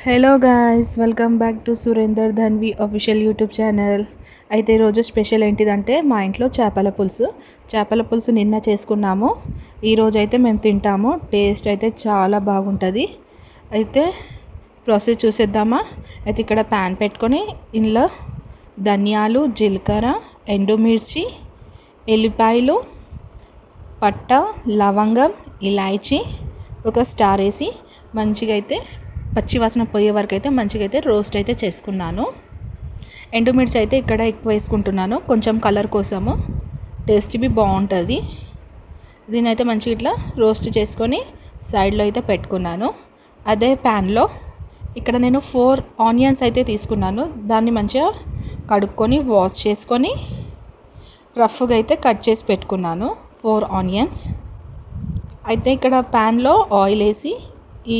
Hello guys, welcome back to Surender Dhanvi official YouTube channel. అయితే ఈరోజు special ఏంటిదంటే మా ఇంట్లో చేపల పులుసు నిన్న చేసుకున్నాము. ఈరోజు అయితే మేము తింటాము. టేస్ట్ అయితే చాలా బాగుంటుంది. అయితే ప్రాసెస్ చూసేద్దామా. అయితే ఇక్కడ ప్యాన్ పెట్టుకొని ఇందులో ధనియాలు, జీలకర్ర, ఎండుమిర్చి, ఎల్లిపాయలు, పట్ట, లవంగం, ఇలాయచి, ఒక స్టార్ వేసి మంచిగా అయితే పచ్చి వాసన పోయే వరకు అయితే మంచిగా అయితే రోస్ట్ అయితే చేసుకున్నాను. ఎండుమిర్చి అయితే ఇక్కడ ఎక్కువ వేసుకుంటున్నాను, కొంచెం కలర్ కోసము. టేస్ట్ బి బాగుంటుంది. దీని అయితే మంచిగా ఇట్లా రోస్ట్ చేసుకొని సైడ్లో అయితే పెట్టుకున్నాను. అదే ప్యాన్లో ఇక్కడ నేను 4 ఆనియన్స్ అయితే తీసుకున్నాను. దాన్ని మంచిగా కడుక్కొని వాష్ చేసుకొని రఫ్గా అయితే కట్ చేసి పెట్టుకున్నాను 4 ఆనియన్స్. అయితే ఇక్కడ ప్యాన్లో ఆయిల్ వేసి ఈ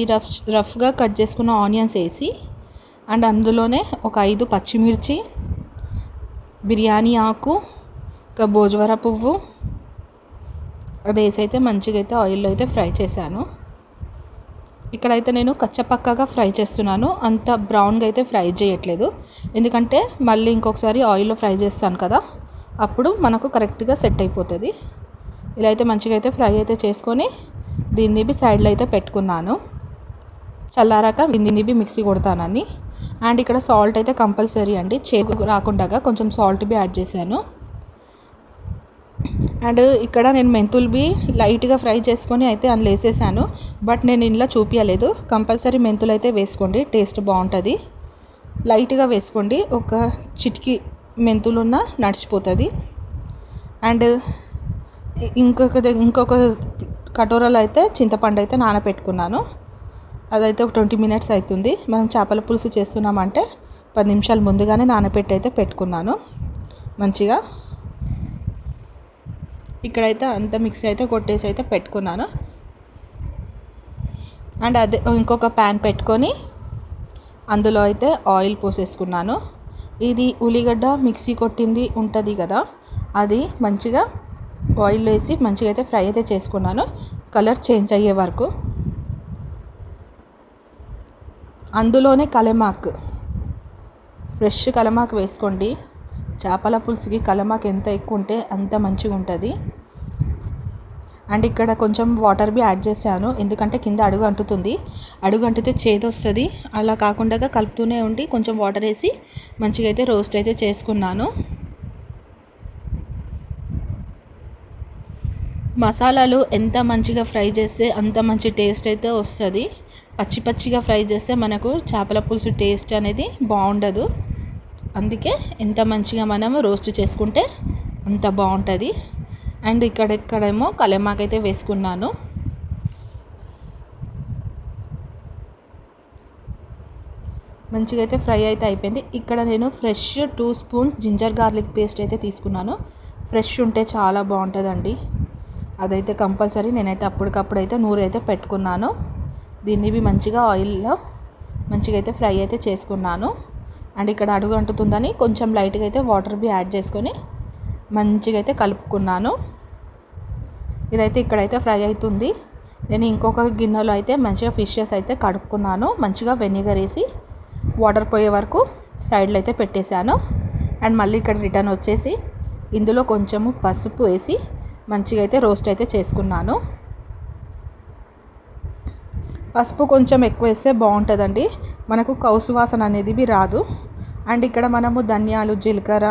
రఫ్గా కట్ చేసుకున్న ఆనియన్స్ వేసి అండ్ అందులోనే ఒక 5 పచ్చిమిర్చి, బిర్యానీ ఆకు, ఒక భోజవర పువ్వు అది వేసి అయితే మంచిగా అయితే ఆయిల్లో అయితే ఫ్రై చేశాను. ఇక్కడైతే నేను కచ్చపక్కగా ఫ్రై చేస్తున్నాను, అంత బ్రౌన్గా అయితే ఫ్రై చేయట్లేదు. ఎందుకంటే మళ్ళీ ఇంకొకసారి ఆయిల్లో ఫ్రై చేస్తాను కదా, అప్పుడు మనకు కరెక్ట్గా సెట్ అయిపోతుంది. ఇలా అయితే మంచిగా అయితే ఫ్రై అయితే చేసుకొని దీన్ని బి సైడ్లో అయితే పెట్టుకున్నాను. చల్లారాక దీన్ని బి మిక్సీ కొడతానని. అండ్ ఇక్కడ సాల్ట్ అయితే కంపల్సరీ అండి, చేదు రాకుండా కొంచెం సాల్ట్ బి యాడ్ చేశాను. అండ్ ఇక్కడ నేను మెంతులు బి లైట్గా ఫ్రై చేసుకొని అయితే అందులో వేసేసాను. బట్ నేను ఇంట్లో చూపించలేదు. కంపల్సరీ మెంతులు అయితే వేసుకోండి, టేస్ట్ బాగుంటుంది. లైట్గా వేసుకోండి, ఒక చిటికి మెంతులున్నా నడిచిపోతుంది. అండ్ ఇంకొక కటోరాలో అయితే చింతపండు అయితే నానబెట్టుకున్నాను. అదైతే ఒక 20 మినిట్స్ అవుతుంది. మనం చేపల పులుసు చేస్తున్నామంటే 10 నిమిషాలు ముందుగానే నానబెట్టి అయితే పెట్టుకున్నాను మంచిగా. ఇక్కడైతే అంత మిక్సీ అయితే కొట్టేసి అయితే పెట్టుకున్నాను. అండ్ అదే ఇంకొక ప్యాన్ పెట్టుకొని అందులో అయితే ఆయిల్ పోసేసుకున్నాను. ఇది ఉల్లిగడ్డ మిక్సీ కొట్టింది ఉంటుంది కదా, అది మంచిగా ఆయిల్ వేసి మంచిగా అయితే ఫ్రై అయితే చేసుకున్నాను, కలర్ చేంజ్ అయ్యే వరకు. అందులోనే కలమాకు, ఫ్రెష్ కలమాకు వేసుకోండి. చేపల పులుసుకి కలమాకు ఎంత ఎక్కువ ఉంటే అంత మంచిగా ఉంటుంది. అండ్ ఇక్కడ కొంచెం వాటర్ బి యాడ్ చేశాను, ఎందుకంటే కింద అడుగు అంటుతుంది. అడుగు అంటితే చేదు వస్తుంది. అలా కాకుండా కలుపుతూనే ఉండి కొంచెం వాటర్ వేసి మంచిగా అయితే రోస్ట్ అయితే చేసుకున్నాను. మసాలాలు ఎంత మంచిగా ఫ్రై చేస్తే అంత మంచి టేస్ట్ అయితే వస్తుంది. పచ్చిగా ఫ్రై చేస్తే మనకు చేపల పులుసు టేస్ట్ అనేది బాగుండదు. అందుకే ఎంత మంచిగా మనము రోస్ట్ చేసుకుంటే అంత బాగుంటుంది. అండ్ ఇక్కడేమో కలమాకు అయితే వేసుకున్నాను. మంచిగా అయితే ఫ్రై అయితే అయిపోయింది. ఇక్కడ నేను fresh 2 spoons ginger garlic paste అయితే తీసుకున్నాను. ఫ్రెష్ ఉంటే చాలా బాగుంటుందండి. అదైతే కంపల్సరీ నేనైతే అప్పటికప్పుడు అయితే నూరైతే పెట్టుకున్నాను. దీన్ని బి మంచిగా ఆయిల్లో మంచిగా అయితే ఫ్రై అయితే చేసుకున్నాను. అండ్ ఇక్కడ అడుగు అంటుతుందని కొంచెం లైట్గా అయితే వాటర్ బి యాడ్ చేసుకొని మంచిగా అయితే కలుపుకున్నాను. ఇదైతే ఇక్కడైతే ఫ్రై అవుతుంది. నేను ఇంకొక గిన్నెలో అయితే మంచిగా ఫిషెస్ అయితే కడుక్కున్నాను. మంచిగా వెనిగర్ వేసి వాటర్ పోయే వరకు సైడ్లో అయితే పెట్టేశాను. అండ్ మళ్ళీ ఇక్కడ రిటర్న్ వచ్చేసి ఇందులో కొంచెము పసుపు వేసి మంచిగా అయితే రోస్ట్ అయితే చేసుకున్నాను. పసుపు కొంచెం ఎక్కువ వేస్తే బాగుంటుందండి, మనకు కౌసు వాసన అనేది బి రాదు. అండ్ ఇక్కడ మనము ధనియాలు, జీలకర్ర,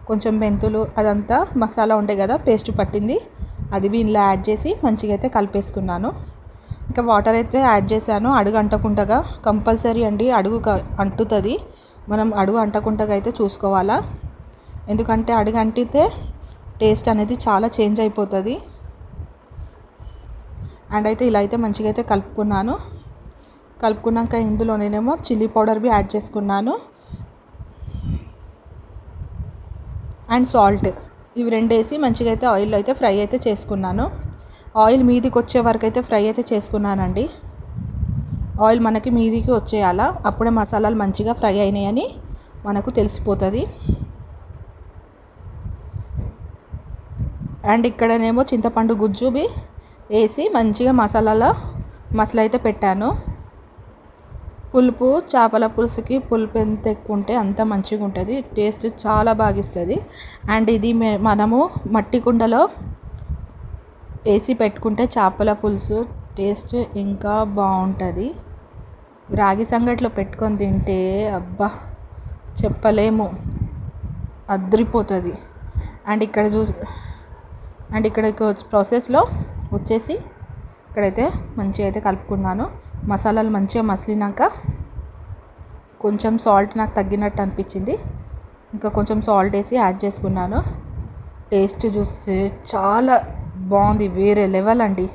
కొంచెం మెంతులు అదంతా మసాలా ఉంటాయి కదా, పేస్ట్ పట్టింది అది బి ఇందులో యాడ్ చేసి మంచిగా అయితే కలిపేసుకున్నాను. ఇంకా వాటర్ అయితే యాడ్ చేశాను, అడుగు అంటకుండా కంపల్సరీ అండి. అడుగు అంటుతుంది, మనం అడుగు అంటకుండా అయితే చూసుకోవాలా. ఎందుకంటే అడుగు అంటితే టేస్ట్ అనేది చాలా చేంజ్ అయిపోతుంది. అండ్ అయితే ఇలా అయితే మంచిగా అయితే కలుపుకున్నాక ఇందులో నేనేమో చిల్లీ పౌడర్ బి యాడ్ చేసుకున్నాను. అండ్ సాల్ట్, ఇవి 2 వేసి మంచిగా అయితే ఆయిల్లో అయితే ఫ్రై అయితే చేసుకున్నాను. ఆయిల్ మీదికి వచ్చే వరకు అయితే ఫ్రై అయితే చేసుకున్నానండి. ఆయిల్ మనకి మీదికి వచ్చేయాలా, అప్పుడే మసాలాలు మంచిగా ఫ్రై అయినాయని మనకు తెలిసిపోతుంది. అండ్ ఇక్కడనేమో చింతపండు గుజ్జు బి వేసి మంచిగా మసాలా అయితే పెట్టాను. పులుపు చేపల పులుసుకి పులుపు ఎంత ఎక్కువ ఉంటే అంత మంచిగా ఉంటుంది, టేస్ట్ చాలా బాగా ఇస్తుంది. అండ్ ఇది మనము మట్టి కుండలో వేసి పెట్టుకుంటే చేపల పులుసు టేస్ట్ ఇంకా బాగుంటుంది. రాగి సంగట్లో పెట్టుకొని తింటే అబ్బా చెప్పలేము, అద్రిపోతుంది. అండ్ ఇక్కడ ప్రాసెస్లో వచ్చేసి ఇక్కడైతే మంచిగా అయితే కలుపుకున్నాను. మసాలాలు మంచిగా మసిలినాక కొంచెం సాల్ట్ నాకు తగ్గినట్టు అనిపించింది, ఇంకా కొంచెం సాల్ట్ వేసి యాడ్ చేసుకున్నాను. టేస్ట్ చూస్తే చాలా బాగుంది, వేరే లెవెల్ అండి.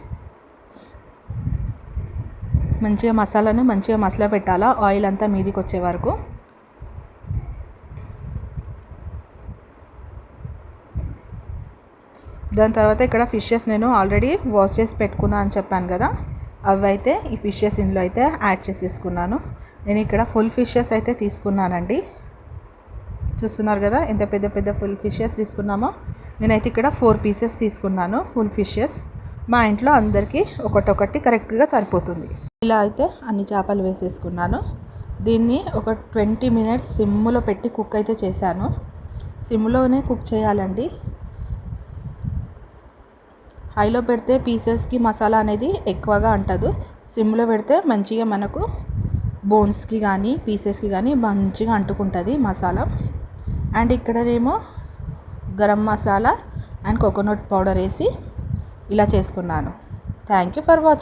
మంచిగా మసాలాను మంచిగా మసాలా పెట్టాలా, ఆయిల్ అంతా మీదికి వచ్చే వరకు. దాని తర్వాత ఇక్కడ ఫిషెస్ నేను ఆల్రెడీ వాష్ చేసి పెట్టుకున్నా అని చెప్పాను కదా, అవి అయితే ఈ ఫిషెస్ ఇందులో అయితే యాడ్ చేసేసుకున్నాను. నేను ఇక్కడ ఫుల్ ఫిషెస్ అయితే తీసుకున్నానండి. చూస్తున్నారు కదా ఎంత పెద్ద పెద్ద ఫుల్ ఫిషెస్ తీసుకున్నామో. నేనైతే ఇక్కడ 4 పీసెస్ తీసుకున్నాను ఫుల్ ఫిషెస్. మా ఇంట్లో అందరికీ ఒకటొకటి కరెక్ట్గా సరిపోతుంది. ఇలా అయితే అన్ని చేపలు వేసేసుకున్నాను. దీన్ని ఒక 20 మినిట్స్ సిమ్లో పెట్టి కుక్ అయితే చేశాను. సిమ్లోనే కుక్ చేయాలండి, హైలో పెడితే పీసెస్కి మసాలా అనేది ఎక్కువగా అంటదు. సిమ్లో పెడితే మంచిగా మనకు బోన్స్కి కానీ పీసెస్కి కానీ మంచిగా అంటుకుంటుంది మసాలా. అండ్ ఇక్కడనేమో garam masala and coconut powder వేసి ఇలా చేసుకున్నాను. Thank you for watching.